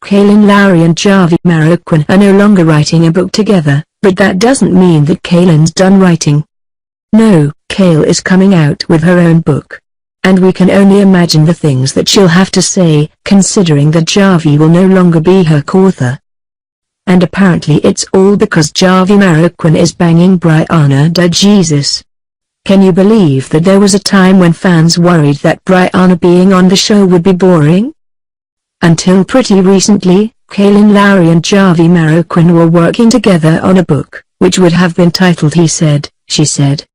Kailyn Lowry and Javi Marroquin are no longer writing a book together, but that doesn't mean that Kailyn's done writing. No, Kail is coming out with her own book. And we can only imagine the things that she'll have to say, considering that Javi will no longer be her co-author. And apparently it's all because Javi Marroquin is banging Brianna de Jesus. Can you believe that there was a time when fans worried that Brianna being on the show would be boring? Until pretty recently, Kailyn Lowry and Javi Marroquin were working together on a book, which would have been titled He Said, She Said.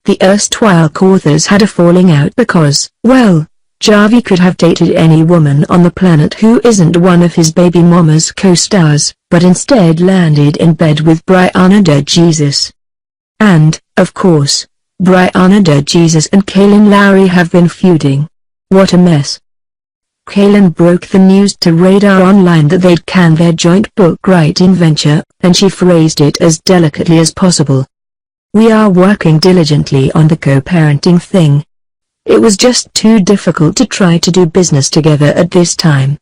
The erstwhile co-authors had a falling out because, well, Javi could have dated any woman on the planet who isn't one of his baby mama's co-stars, but instead landed in bed with Brianna de Jesus. And, of course, Brianna de Jesus and Kailyn Lowry have been feuding. What a mess. Kailyn broke the news to Radar Online that they'd canned their joint book writing venture, and she phrased it as delicately as possible. "We are working diligently on the co-parenting thing. It was just too difficult to try to do business together at this time."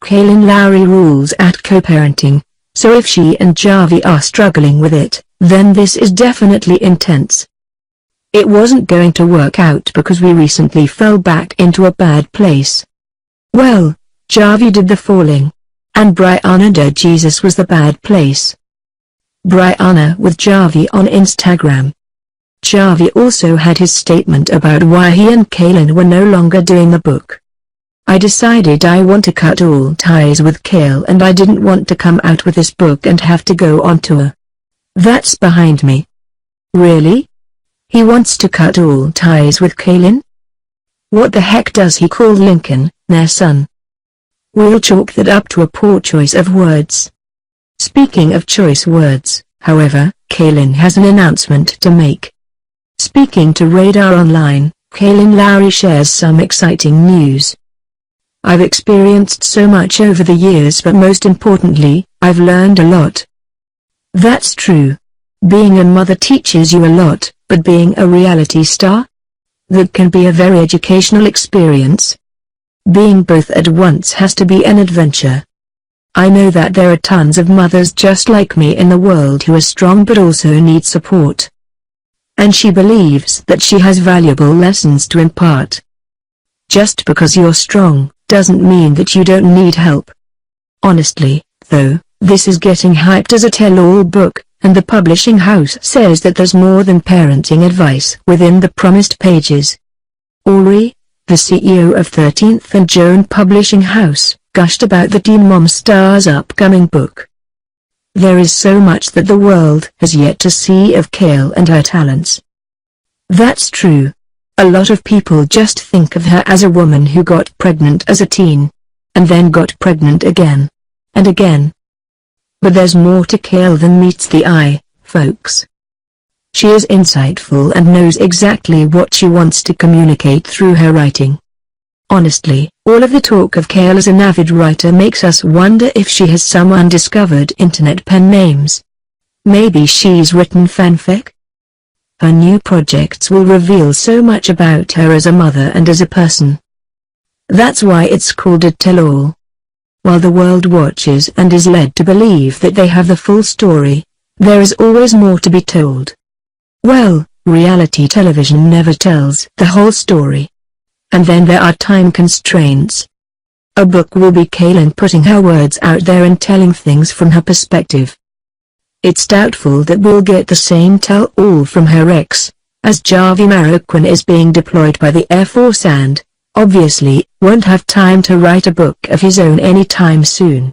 Kailyn Lowry rules at co-parenting, so if she and Javi are struggling with it, then this is definitely intense. "It wasn't going to work out because we recently fell back into a bad place." Well, Javi did the falling. And Brianna de Jesus was the bad place. Brianna with Javi on Instagram. Javi also had his statement about why he and Kailyn were no longer doing the book. "I decided I want to cut all ties with Kail and I didn't want to come out with this book and have to go on tour. That's behind me." Really? He wants to cut all ties with Kailyn? What the heck does he call Lincoln, their son? We'll chalk that up to a poor choice of words. Speaking of choice words, however, Kailyn has an announcement to make. Speaking to Radar Online, Kailyn Lowry shares some exciting news. "I've experienced so much over the years, but most importantly, I've learned a lot." That's true. Being a mother teaches you a lot, but being a reality star? That can be a very educational experience. Being both at once has to be an adventure. I know that there are tons of mothers just like me in the world who are strong but also need support. And she believes that she has valuable lessons to impart. Just because you're strong, doesn't mean that you don't need help. Honestly, though, this is getting hyped as a tell-all book, and the publishing house says that there's more than parenting advice within the promised pages. Lowry, the CEO of 13th and Joan Publishing House, gushed about the Teen Mom star's upcoming book. "There is so much that the world has yet to see of Kail and her talents." That's true. A lot of people just think of her as a woman who got pregnant as a teen. And then got pregnant again. And again. But there's more to Kail than meets the eye, folks. She is insightful and knows exactly what she wants to communicate through her writing. Honestly, all of the talk of Kail as an avid writer makes us wonder if she has some undiscovered internet pen names. Maybe she's written fanfic? Her new projects will reveal so much about her as a mother and as a person. That's why it's called a tell-all. While the world watches and is led to believe that they have the full story, there is always more to be told. Well, reality television never tells the whole story. And then there are time constraints. A book will be Kailyn putting her words out there and telling things from her perspective. It's doubtful that we'll get the same tell-all from her ex, as Javi Marroquin is being deployed by the Air Force and, obviously, won't have time to write a book of his own anytime soon.